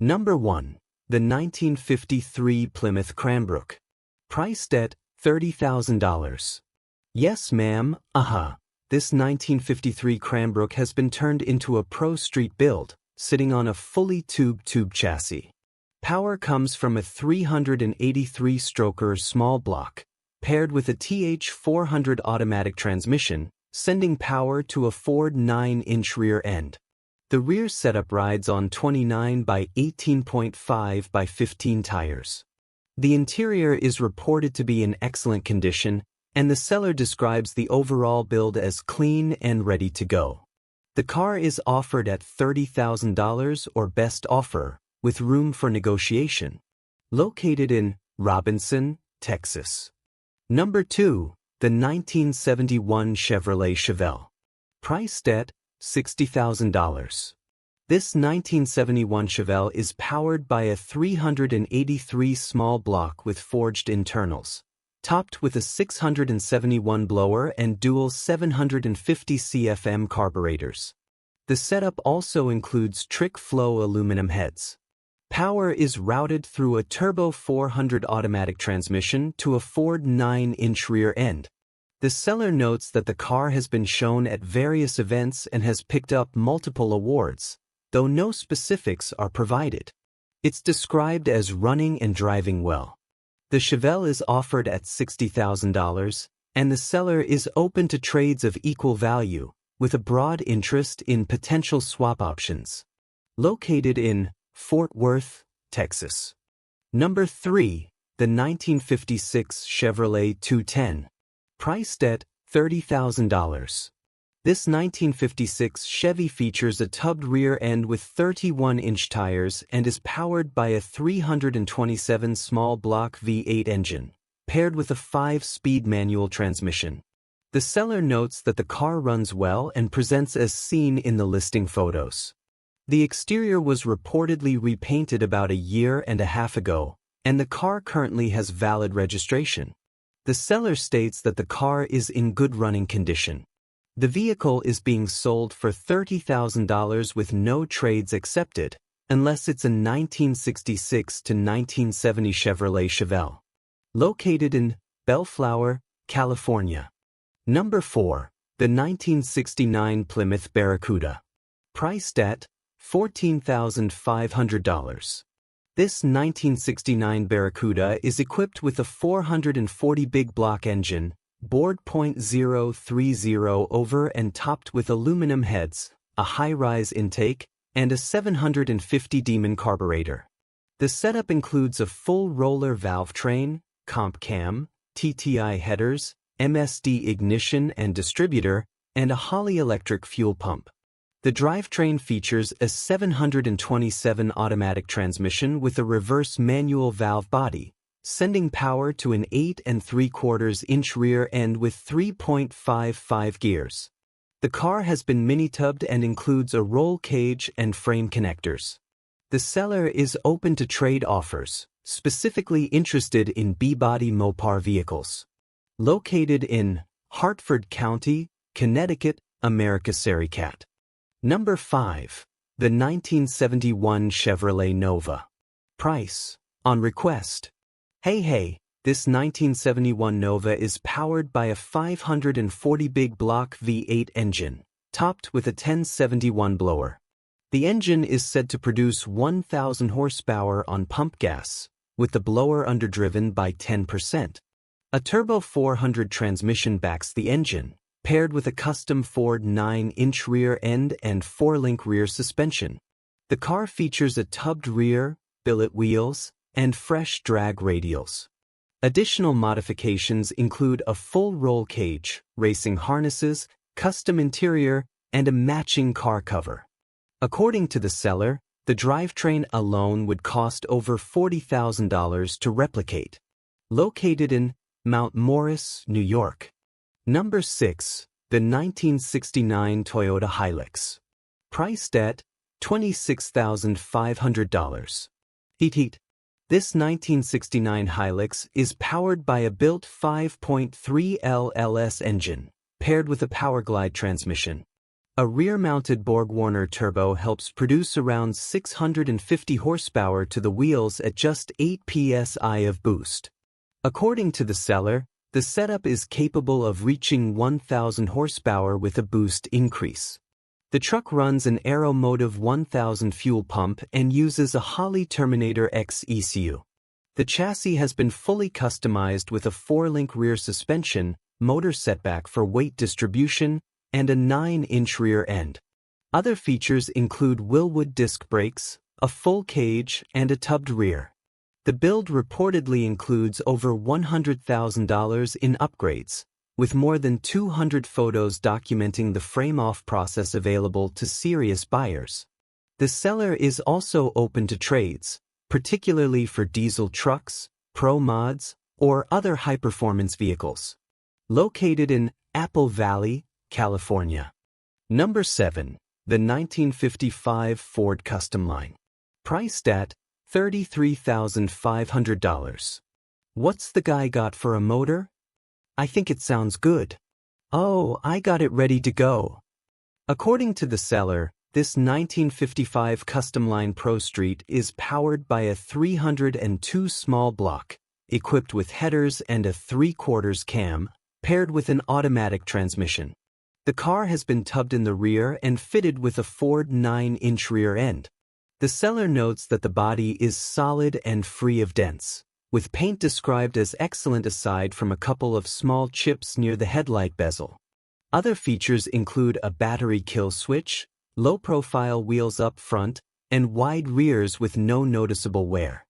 Number 1. The 1953 Plymouth Cranbrook. Priced at $30,000. Yes, ma'am, This 1953 Cranbrook has been turned into a Prostreet build, sitting on a fully tube chassis. Power comes from a 383-stroker small block, paired with a TH400 automatic transmission, sending power to a Ford 9-inch rear end. The rear setup rides on 29 by 18.5 by 15 tires. The interior is reported to be in excellent condition, and the seller describes the overall build as clean and ready to go. The car is offered at $30,000 or best offer, with room for negotiation. Located in Robinson, Texas. Number 2. The 1971 Chevrolet Chevelle. Priced at $60,000. This 1971 Chevelle is powered by a 383 small block with forged internals, topped with a 671 blower and dual 750 CFM carburetors. The setup also includes trick flow aluminum heads. Power is routed through a turbo 400 automatic transmission to a Ford 9-inch rear end. The seller notes that the car has been shown at various events and has picked up multiple awards, though no specifics are provided. It's described as running and driving well. The Chevelle is offered at $60,000, and the seller is open to trades of equal value, with a broad interest in potential swap options. Located in Fort Worth, Texas. Number 3. The 1956 Chevrolet 210. Priced at $30,000. This 1956 Chevy features a tubbed rear end with 31-inch tires and is powered by a 327 small block V8 engine, paired with a 5-speed manual transmission. The seller notes that the car runs well and presents as seen in the listing photos. The exterior was reportedly repainted about a year and a half ago, and the car currently has valid registration. The seller states that the car is in good running condition. The vehicle is being sold for $30,000 with no trades accepted, unless it's a 1966 to 1970 Chevrolet Chevelle. Located in Bellflower, California. Number 4. The 1969 Plymouth Barracuda. Priced at $14,500. This 1969 Barracuda is equipped with a 440 big block engine, bored .030 over and topped with aluminum heads, a high-rise intake, and a 750 Demon carburetor. The setup includes a full roller valve train, comp cam, TTI headers, MSD ignition and distributor, and a Holley electric fuel pump. The drivetrain features a 727 automatic transmission with a reverse manual valve body, sending power to an 8 3/4-inch rear end with 3.55 gears. The car has been mini-tubbed and includes a roll cage and frame connectors. The seller is open to trade offers, specifically interested in B-body Mopar vehicles. Located in Hartford County, Connecticut, America. Sericat. Number 5. The 1971 Chevrolet Nova. Price. On request. Hey, this 1971 Nova is powered by a 540 big block V8 engine, topped with a 1071 blower. The engine is said to produce 1,000 horsepower on pump gas, with the blower underdriven by 10%. A turbo 400 transmission backs the engine, paired with a custom Ford 9-inch rear end and 4-link rear suspension. The car features a tubbed rear, billet wheels, and fresh drag radials. Additional modifications include a full roll cage, racing harnesses, custom interior, and a matching car cover. According to the seller, the drivetrain alone would cost over $40,000 to replicate. Located in Mount Morris, New York. Number 6. The 1969 Toyota Hilux. Priced at $26,500. This 1969 Hilux is powered by a built 5.3 LLS engine, paired with a Powerglide transmission. A rear-mounted Borg-Warner turbo helps produce around 650 horsepower to the wheels at just 8 psi of boost. According to the seller, the setup is capable of reaching 1,000 horsepower with a boost increase. The truck runs an Aeromotive 1000 fuel pump and uses a Holley Terminator X ECU. The chassis has been fully customized with a 4-link rear suspension, motor setback for weight distribution, and a 9-inch rear end. Other features include Wilwood disc brakes, a full cage, and a tubbed rear. The build reportedly includes over $100,000 in upgrades, with more than 200 photos documenting the frame-off process available to serious buyers. The seller is also open to trades, particularly for diesel trucks, pro mods, or other high-performance vehicles. Located in Apple Valley, California. Number 7. The 1955 Ford Custom Line. Priced at $33,500. What's the guy got for a motor? I think it sounds good. Oh, I got it ready to go. According to the seller, this 1955 Custom Line Prostreet is powered by a 302 small block, equipped with headers and a 3/4 cam, paired with an automatic transmission. The car has been tubbed in the rear and fitted with a Ford 9-inch rear end. The seller notes that the body is solid and free of dents, with paint described as excellent aside from a couple of small chips near the headlight bezel. Other features include a battery kill switch, low-profile wheels up front, and wide rears with no noticeable wear.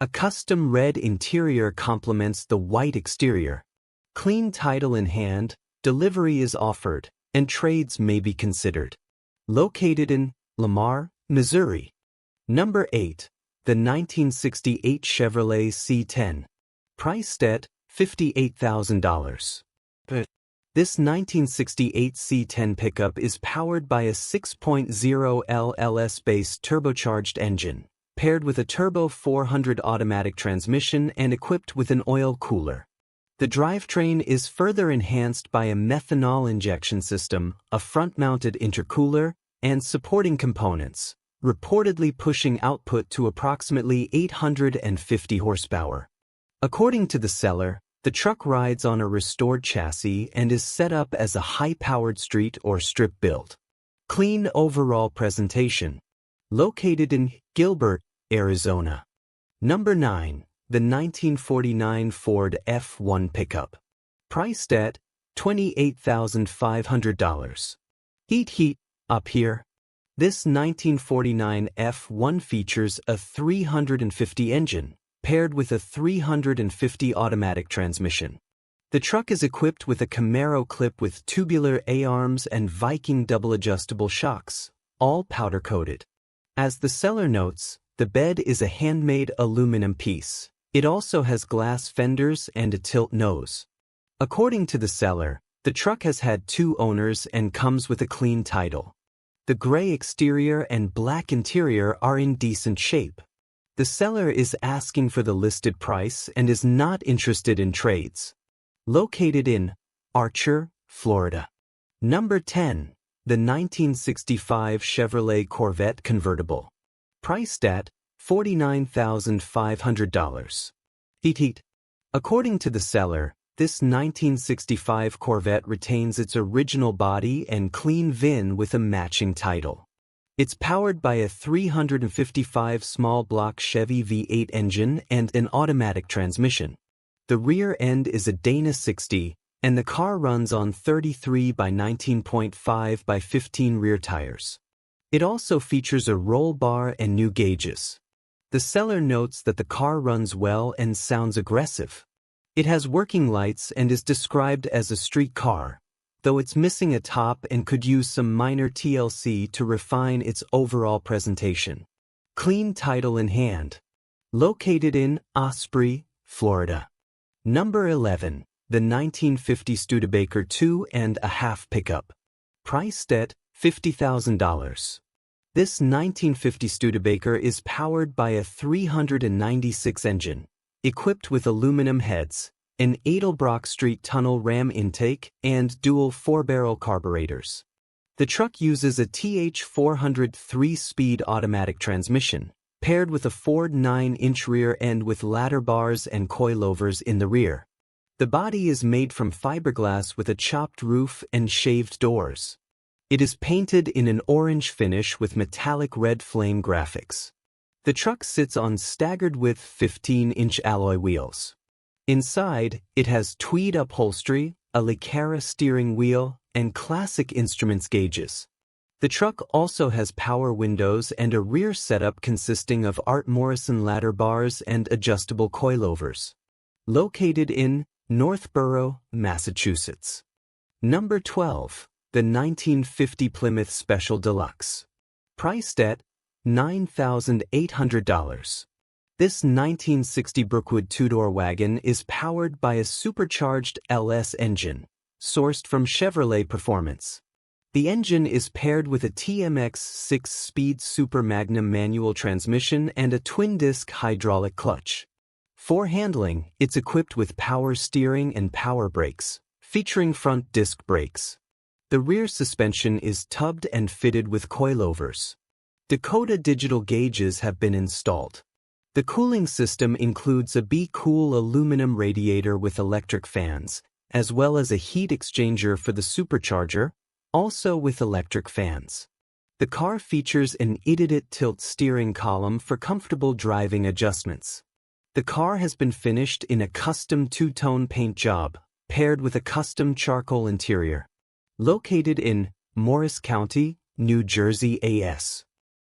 A custom red interior complements the white exterior. Clean title in hand, delivery is offered, and trades may be considered. Located in Lamar, Missouri. Number 8. The 1968 Chevrolet C10. Priced at $58,000. This 1968 C10 pickup is powered by a 6.0 LLS-based turbocharged engine, paired with a Turbo 400 automatic transmission and equipped with an oil cooler. The drivetrain is further enhanced by a methanol injection system, a front-mounted intercooler, and supporting components, reportedly pushing output to approximately 850 horsepower. According to the seller, the truck rides on a restored chassis and is set up as a high-powered street or strip build. Clean overall presentation. Located in Gilbert, Arizona. Number 9. The 1949 Ford F1 pickup. Priced at $28,500. Heat up here. This 1949 F1 features a 350 engine, paired with a 350 automatic transmission. The truck is equipped with a Camaro clip with tubular A-arms and Viking double-adjustable shocks, all powder-coated. As the seller notes, the bed is a handmade aluminum piece. It also has glass fenders and a tilt nose. According to the seller, the truck has had 2 owners and comes with a clean title. The gray exterior and black interior are in decent shape. The seller is asking for the listed price and is not interested in trades. Located in Archer, Florida. Number 10. The 1965 Chevrolet Corvette convertible. Priced at $49,500. According to the seller, this 1965 Corvette retains its original body and clean VIN with a matching title. It's powered by a 355 small block Chevy V8 engine and an automatic transmission. The rear end is a Dana 60, and the car runs on 33 by 19.5 by 15 rear tires. It also features a roll bar and new gauges. The seller notes that the car runs well and sounds aggressive. It has working lights and is described as a street car, though it's missing a top and could use some minor TLC to refine its overall presentation. Clean title in hand. Located in Osprey, Florida. Number 11. The 1950 Studebaker 2.5 pickup. Priced at $50,000. This 1950 Studebaker is powered by a 396 engine, equipped with aluminum heads, an Edelbrock Street tunnel ram intake, and dual 4-barrel carburetors. The truck uses a TH400 3-speed automatic transmission, paired with a Ford 9-inch rear end with ladder bars and coilovers in the rear. The body is made from fiberglass with a chopped roof and shaved doors. It is painted in an orange finish with metallic red flame graphics. The truck sits on staggered width 15-inch alloy wheels. Inside, it has tweed upholstery, a Licara steering wheel, and classic instruments gauges. The truck also has power windows and a rear setup consisting of Art Morrison ladder bars and adjustable coilovers. Located in Northborough, Massachusetts. Number 12. The 1950 Plymouth Special Deluxe. Priced at $9,800. This 1960 Brookwood two-door wagon is powered by a supercharged LS engine, sourced from Chevrolet Performance. The engine is paired with a TMX 6-speed Super Magnum manual transmission and a twin-disc hydraulic clutch. For handling, it's equipped with power steering and power brakes, featuring front disc brakes. The rear suspension is tubbed and fitted with coilovers. Dakota digital gauges have been installed. The cooling system includes a Be-Cool aluminum radiator with electric fans, as well as a heat exchanger for the supercharger, also with electric fans. The car features an Idiot tilt steering column for comfortable driving adjustments. The car has been finished in a custom two-tone paint job, paired with a custom charcoal interior. Located in Morris County, New Jersey, AS.